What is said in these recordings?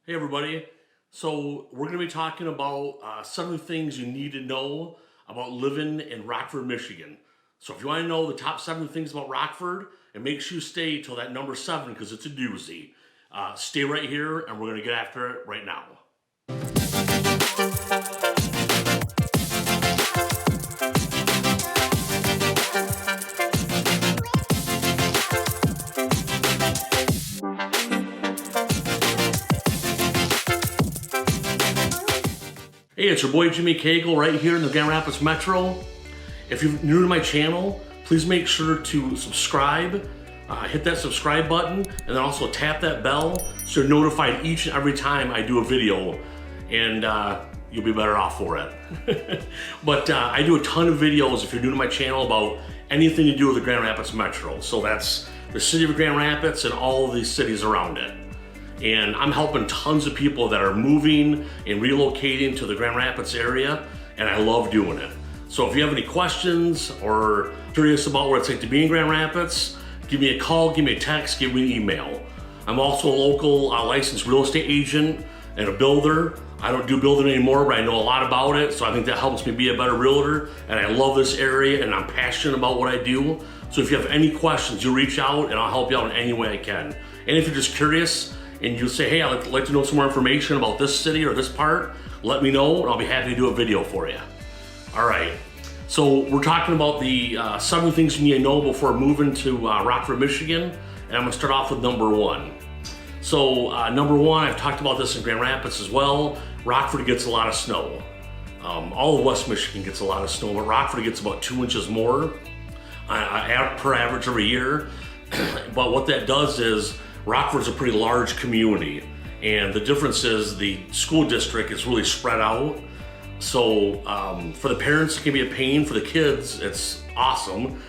Hey everybody, so we're going to be talking about 7 things you need to know about living in Rockford, Michigan. So if you want to know the top 7 things about Rockford, and make sure you stay till that number 7 because it's a doozy. Stay right here and we're going to get after it right now. Hey, it's your boy Jimmy Kegle right here in the Grand Rapids Metro. If you're new to my channel, please make sure to subscribe, hit that subscribe button, and then also tap that bell so you're notified each and every time I do a video, and you'll be better off for it. But I do a ton of videos, if you're new to my channel, about anything to do with the Grand Rapids Metro. So that's the city of Grand Rapids and all of these cities around it. And I'm helping tons of people that are moving and relocating to the Grand Rapids area, and I love doing it. So if you have any questions or curious about what it's like to be in Grand Rapids, give me a call, give me a text, give me an email. I'm also a local licensed real estate agent and a builder. I don't do building anymore, but I know a lot about it, so I think that helps me be a better realtor, and I love this area and I'm passionate about what I do. So if you have any questions, you reach out and I'll help you out in any way I can. And if you're just curious, and you say, hey, I'd like to know some more information about this city or this part, let me know and I'll be happy to do a video for you. All right, so we're talking about the 7 things you need to know before moving to Rockford, Michigan, and I'm gonna start off with number 1. So number 1, I've talked about this in Grand Rapids as well, Rockford gets a lot of snow. All of West Michigan gets a lot of snow, but Rockford gets about 2 inches more per average every year. But what that does is, Rockford's a pretty large community, and the difference is the school district is really spread out. So for the parents, it can be a pain. For the kids, it's awesome.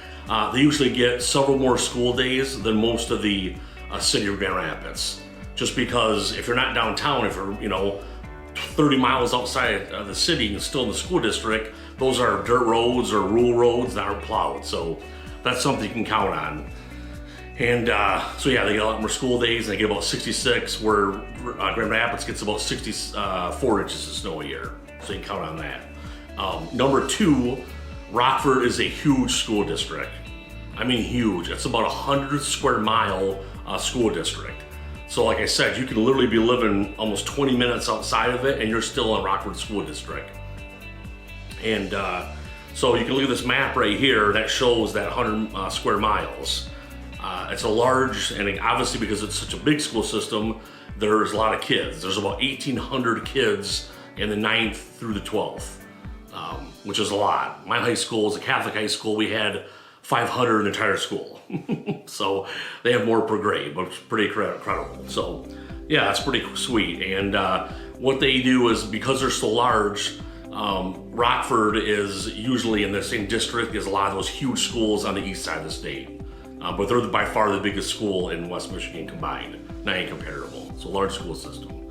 They usually get several more school days than most of the city of Grand Rapids. Just because if you're not downtown, if you're 30 miles outside of the city and still in the school district, those are dirt roads or rural roads that aren't plowed. So that's something you can count on. And so yeah, they get a lot more school days, and they get about 66, where Grand Rapids gets about 64 inches of snow a year. So you can count on that. Number 2, Rockford is a huge school district. I mean huge. It's about 100 square mile school district. So like I said, you can literally be living almost 20 minutes outside of it and you're still in Rockford School District. And so you can look at this map right here that shows that 100 square miles. It's a large, and obviously because it's such a big school system, there's a lot of kids. There's about 1,800 kids in the 9th through the 12th, which is a lot. My high school is a Catholic high school. We had 500 in the entire school. So they have more per grade, but it's pretty incredible. So yeah, it's pretty sweet. And what they do is, because they're so large, Rockford is usually in the same district as a lot of those huge schools on the east side of the state. But they're by far the biggest school in West Michigan combined, not even comparable. So large school system.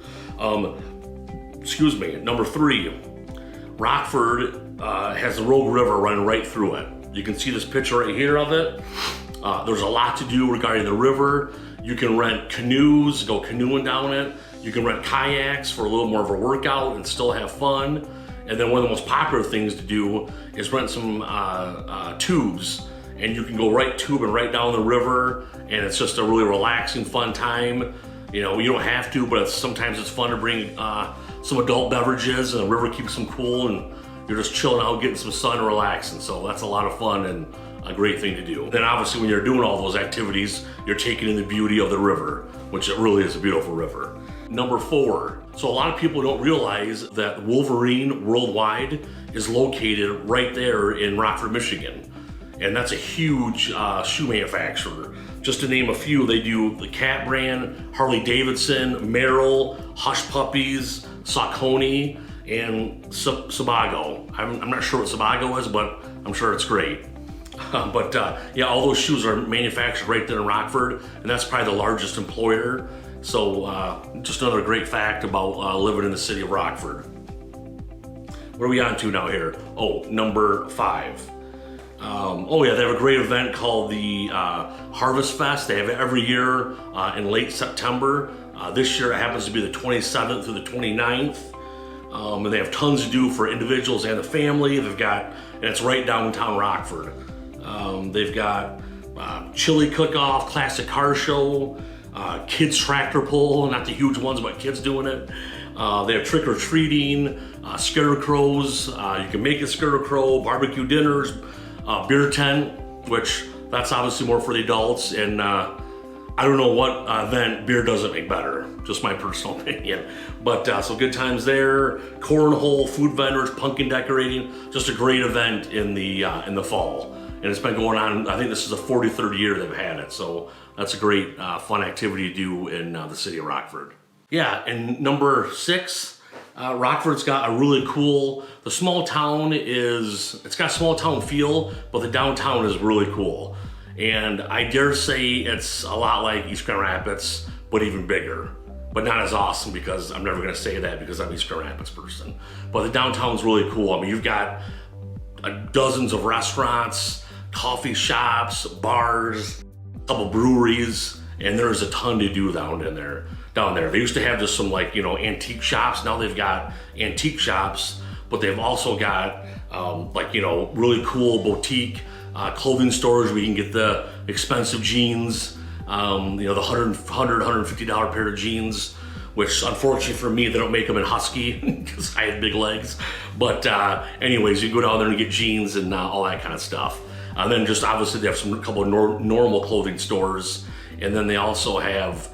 Excuse me, number 3, Rockford has the Rogue River running right through it. You can see this picture right here of it. There's a lot to do regarding the river. You can rent canoes, go canoeing down it. You can rent kayaks for a little more of a workout and still have fun. And then one of the most popular things to do is rent some tubes. And you can go right tubing right down the river, and it's just a really relaxing, fun time. You don't have to, but sometimes it's fun to bring some adult beverages, and the river keeps them cool, and you're just chilling out, getting some sun and relaxing. So that's a lot of fun and a great thing to do. Then obviously when you're doing all those activities, you're taking in the beauty of the river, which it really is a beautiful river. Number 4, so a lot of people don't realize that Wolverine Worldwide is located right there in Rockford, Michigan. And that's a huge shoe manufacturer. Just to name a few, they do the Cat brand, Harley Davidson, Merrill, Hush Puppies, Saucony, and Sebago. I'm not sure what Sebago is, but I'm sure it's great. Yeah, all those shoes are manufactured right there in Rockford, and that's probably the largest employer. So just another great fact about living in the city of Rockford. What are we on to now here? Oh, number 5. Oh yeah, they have a great event called the Harvest Fest. They have it every year in late September. This year it happens to be the 27th through the 29th. And they have tons to do for individuals and the family. They've got, and it's right downtown Rockford. They've got chili cook-off, classic car show, kids tractor pull, not the huge ones, but kids doing it. They have trick-or-treating, scarecrows. You can make a scarecrow, barbecue dinners, beer tent, which that's obviously more for the adults. And I don't know what event beer doesn't make better, just my personal opinion. But so good times there, cornhole, food vendors, pumpkin decorating, just a great event in the fall. And it's been going on, I think this is the 43rd year they've had it. So that's a great fun activity to do in the city of Rockford. Yeah, and number 6, Rockford's got a really cool, the small town it's got a small town feel, but the downtown is really cool. And I dare say it's a lot like East Grand Rapids, but even bigger. But not as awesome, because I'm never gonna say that because I'm an East Grand Rapids person. But the downtown's really cool. I mean, you've got dozens of restaurants, coffee shops, bars, a couple breweries, and there's a ton to do down there. They used to have just some antique shops. Now they've got antique shops, but they've also got really cool boutique clothing stores where you can get the expensive jeans, the $150 pair of jeans, which unfortunately for me, they don't make them in husky because I have big legs. But anyways, you can go down there and get jeans and all that kind of stuff. And then just obviously they have a couple of normal clothing stores. And then they also have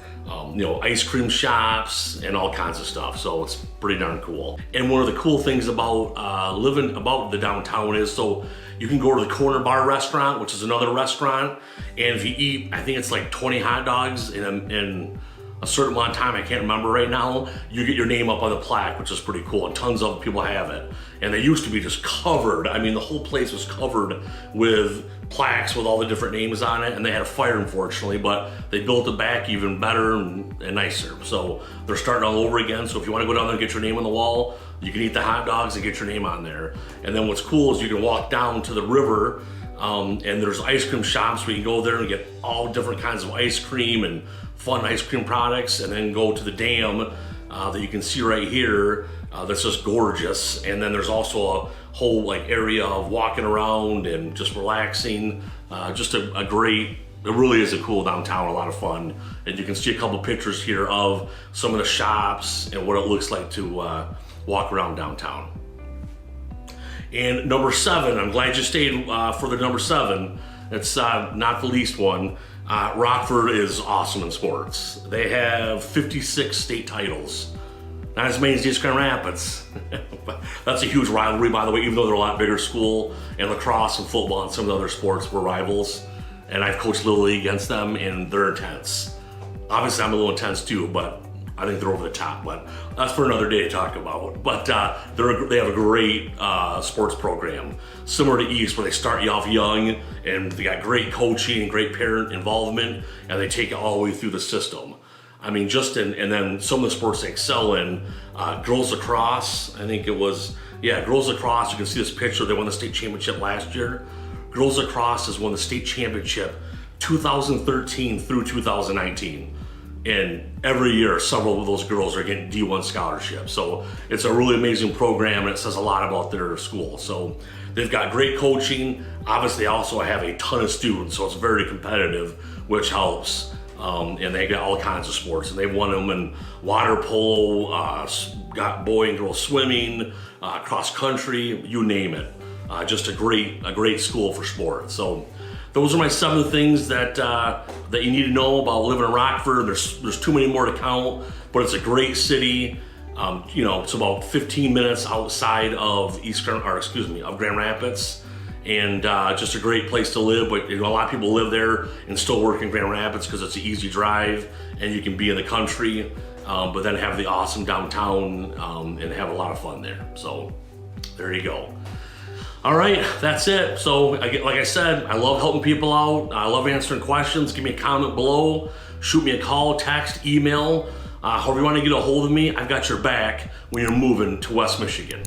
ice cream shops and all kinds of stuff. So it's pretty darn cool. And one of the cool things about living about the downtown is, so you can go to the Corner Bar restaurant, which is another restaurant. And if you eat, I think it's like 20 hot dogs in a certain amount of time, I can't remember right now, you get your name up on the plaque, which is pretty cool. And tons of people have it. And they used to be just covered. I mean, the whole place was covered with plaques with all the different names on it, and they had a fire, unfortunately, but they built it back even better and nicer. So they're starting all over again. So if you want to go down there and get your name on the wall, you can eat the hot dogs and get your name on there. And then what's cool is you can walk down to the river, and there's ice cream shops where you can go there and get all different kinds of ice cream and fun ice cream products, and then go to the dam that you can see right here. That's just gorgeous. And then there's also a whole area of walking around and just relaxing. Just a great, it really is a cool downtown, a lot of fun. And you can see a couple pictures here of some of the shops and what it looks like to walk around downtown. And number 7, I'm glad you stayed for the number 7. It's not the least one. Rockford is awesome in sports. They have 56 state titles. Not as many as East Grand Rapids. That's a huge rivalry, by the way, even though they're a lot bigger school, and lacrosse and football and some of the other sports were rivals. And I've coached Little League against them, and they're intense. Obviously, I'm a little intense too, but I think they're over the top. But that's for another day to talk about. But they have a great sports program, similar to East, where they start you off young, and they got great coaching and great parent involvement, and they take it all the way through the system. I mean, and then some of the sports they excel in, girls lacrosse, I think it was, girls lacrosse, you can see this picture, they won the state championship last year. Girls lacrosse has won the state championship 2013 through 2019. And every year, several of those girls are getting D1 scholarships. So it's a really amazing program, and it says a lot about their school. So they've got great coaching. Obviously, they also have a ton of students, so it's very competitive, which helps. And they got all kinds of sports, and they've won them in water polo, got boy and girl swimming, cross country, you name it. Just a great school for sports. So those are my 7 things that you need to know about living in Rockford. There's too many more to count, but it's a great city. It's about 15 minutes outside of Grand Rapids. And just a great place to live. But a lot of people live there and still work in Grand Rapids because it's an easy drive and you can be in the country, but then have the awesome downtown and have a lot of fun there. So there you go. All right, that's it. So like I said, I love helping people out. I love answering questions. Give me a comment below. Shoot me a call, text, email. However you want to get a hold of me, I've got your back when you're moving to West Michigan.